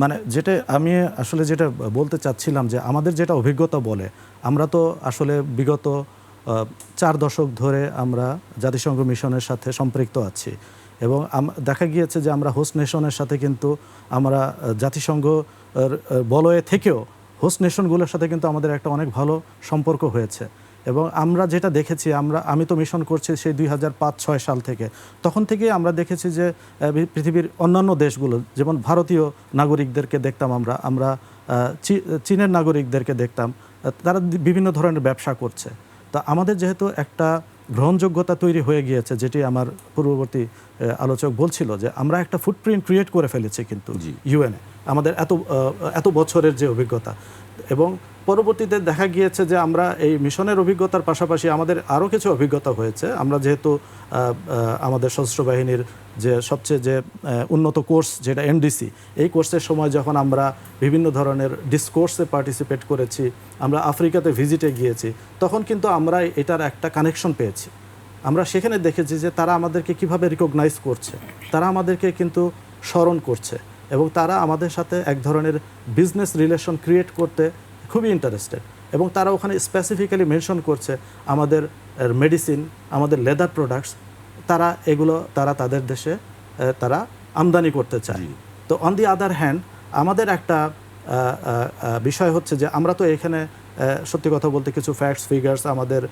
মানে যেটা আমি আসলে যেটা বলতে চাচ্ছিলাম যে আমাদের যেটা অভিজ্ঞতা বলে, আমরা তো আসলে বিগত 4 দশক ধরে আমরা জাতিসংঘ মিশনের সাথে সম্পৃক্ত আছি এবং দেখা গিয়েছে যে আমরা হোস্ট নেশনের সাথে কিন্তু আমরা জাতিসংঘ বলয়ে থেকেও হোস্ট নেশনগুলোর সাথে কিন্তু আমাদের একটা অনেক ভালো সম্পর্ক হয়েছে। এবং আমরা যেটা দেখেছি, আমি তো মিশন করছি সেই 2005-06 সাল থেকে। তখন থেকেই আমরা দেখেছি যে পৃথিবীর অন্যান্য দেশগুলো, যেমন ভারতীয় নাগরিকদেরকে দেখতাম আমরা চীনের নাগরিকদেরকে দেখতাম, তারা বিভিন্ন ধরনের ব্যবসা করছে। তা আমাদের যেহেতু একটা গ্রহণযোগ্যতা তৈরি হয়ে গিয়েছে, যেটি আমার পূর্ববর্তী আলোচক বলছিল, যে আমরা একটা ফুটপ্রিন্ট ক্রিয়েট করে ফেলেছি কিন্তু ইউএনএ, আমাদের এত বছরের যে অভিজ্ঞতা। এবং পরবর্তীতে দেখা গিয়েছে যে আমরা এই মিশনের অভিজ্ঞতার পাশাপাশি আমাদের আরও কিছু অভিজ্ঞতা হয়েছে। আমরা যেহেতু আমাদের সশস্ত্র বাহিনীর যে সবচেয়ে যে উন্নত কোর্স যেটা এমডিসি, এই কোর্সের সময় যখন আমরা বিভিন্ন ধরনের ডিসকোর্সে পার্টিসিপেট করেছি, আমরা আফ্রিকাতে ভিজিটে গিয়েছি, তখন কিন্তু আমরা এটার একটা কানেকশন পেয়েছি। আমরা সেখানে দেখেছি যে তারা আমাদেরকে কিভাবে রিকগনাইজ করছে, তারা আমাদেরকে কিন্তু স্মরণ করছে এবং তারা আমাদের সাথে এক ধরনের বিজনেস রিলেশন ক্রিয়েট করতে খুবই ইন্টারেস্টেড। এবং তারা ওখানে স্পেসিফিক্যালি মেনশন করছে আমাদের মেডিসিন, আমাদের লেদার প্রোডাক্টস, তারা তাদের দেশে তারা আমদানি করতে চায়। তো অন দি আদার হ্যান্ড আমাদের একটা বিষয় হচ্ছে যে আমরা তো এখানে সত্যি কথা বলতে কিছু ফ্যাক্টস ফিগার্স, আমাদের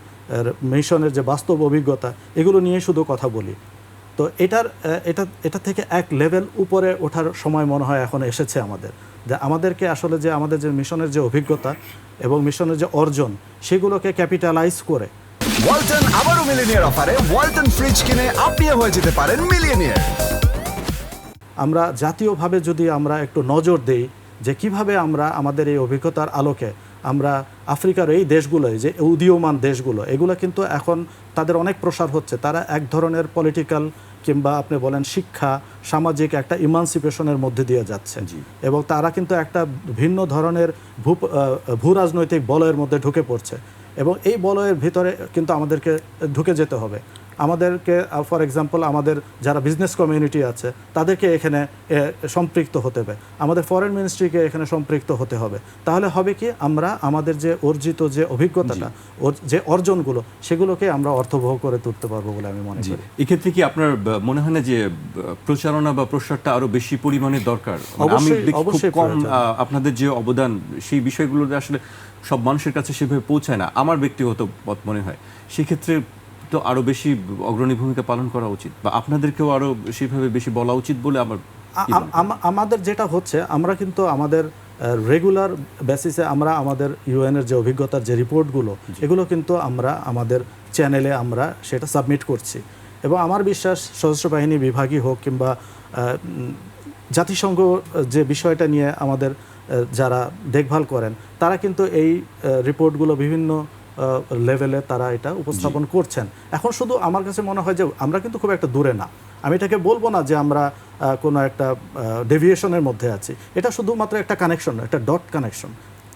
মিশনের যে বাস্তব অভিজ্ঞতা, এগুলো নিয়ে শুধু কথা বলি। তো এটা থেকে এক লেভেল উপরে ওঠার সময় মনে হয় এখন এসেছে আমাদের, যে আমাদেরকে আসলে যে আমাদের যে মিশনের যে অভিজ্ঞতা এবং মিশনের যে অর্জন, সেগুলোকে ক্যাপিটালাইজ করে ওয়ালটন আবারও মিলিয়নিয়ার অফারে ওয়ালটন ফ্রিজ কিনে আপনিও হয়ে যেতে পারেন মিলিয়নিয়ার। আমরা জাতীয়ভাবে যদি আমরা একটু নজর দেই যে কিভাবে আমরা আমাদের এই অভিজ্ঞতার আলোকে আমরা আফ্রিকার এই দেশগুলোয় যে উদীয়মান দেশগুলো, এগুলো কিন্তু এখন তাদের অনেক প্রসার হচ্ছে। তারা এক ধরনের পলিটিক্যাল কিংবা আপনি বলেন শিক্ষা, সামাজিক একটা ইমানসিপেশনের মধ্যে দিয়ে যাচ্ছে এবং তারা কিন্তু একটা ভিন্ন ধরনের ভূ রাজনৈতিক বলয়ের মধ্যে ঢুকে পড়ছে এবং এই বলয়ের ভিতরে কিন্তু আমাদেরকে ঢুকে যেতে হবে। আমাদেরকে ফর এক্সাম্পল আমাদের যারা বিজনেস কমিউনিটি আছে তাদেরকে এখানে সম্পৃক্ত হতে হবে, আমাদের ফরেন মিনিস্ট্রিকে এখানে সম্পৃক্ত হতে হবে। তাহলে হবে কি, আমরা আমাদের যে অর্জিত যে অভিজ্ঞতাটা, যে অর্জনগুলো, সেগুলোকে আমরা অর্থবহ করে তুলতে পারবো বলে আমি মনে করি। এক্ষেত্রে কি আপনার মনে হয় না যে প্রচারণা বা প্রসারটা আরো বেশি পরিমাণে দরকার? আমি খুব কম আপনাদের যে অবদান সেই বিষয়গুলোতে আসলে সব মানুষের কাছে সেভাবে পৌঁছায় না, আমার ব্যক্তিগত মত মনে হয়। সেক্ষেত্রে তো আরো বেশি অগ্রণী ভূমিকা পালন করা উচিত বা আপনাদেরকেও আরো সেভাবে বেশি বলা উচিত বলে আমাদের যেটা হচ্ছে, আমরা কিন্তু আমাদের রেগুলার বেসিসে আমরা আমাদের ইউএনের যে অভিজ্ঞতার যে রিপোর্টগুলো, এগুলো কিন্তু আমরা আমাদের চ্যানেলে আমরা সেটা সাবমিট করছি। এবং আমার বিশ্বাস সশস্ত্র বাহিনী বিভাগই হোক কিংবা জাতিসংঘ যে বিষয়টা নিয়ে আমাদের যারা দেখভাল করেন, তারা কিন্তু এই রিপোর্টগুলো বিভিন্ন লেভেলে তারা এটা উপস্থাপন করছেন। এখন শুধু আমার কাছে মনে হয় যে আমরা কিন্তু খুব একটা দূরে না। আমি এটাকে বলবো না যে আমরা কোনো একটা ডেভিয়েশনের মধ্যে আছি, এটা শুধুমাত্র একটা কানেকশন, একটা ডট কানেকশন।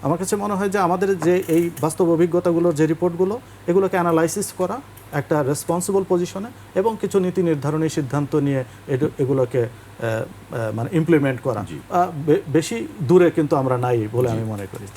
আমার কাছে মনে হয় যে আমাদের যে এই বাস্তব অভিজ্ঞতাগুলোর যে রিপোর্টগুলো, এগুলোকে অ্যানালাইসিস করা একটা রেসপন্সিবল পজিশনে এবং কিছু নীতি নির্ধারণী সিদ্ধান্ত নিয়ে এগুলোকে মানে ইমপ্লিমেন্ট করা, বেশি দূরে কিন্তু আমরা নাই বলে আমি মনে করি।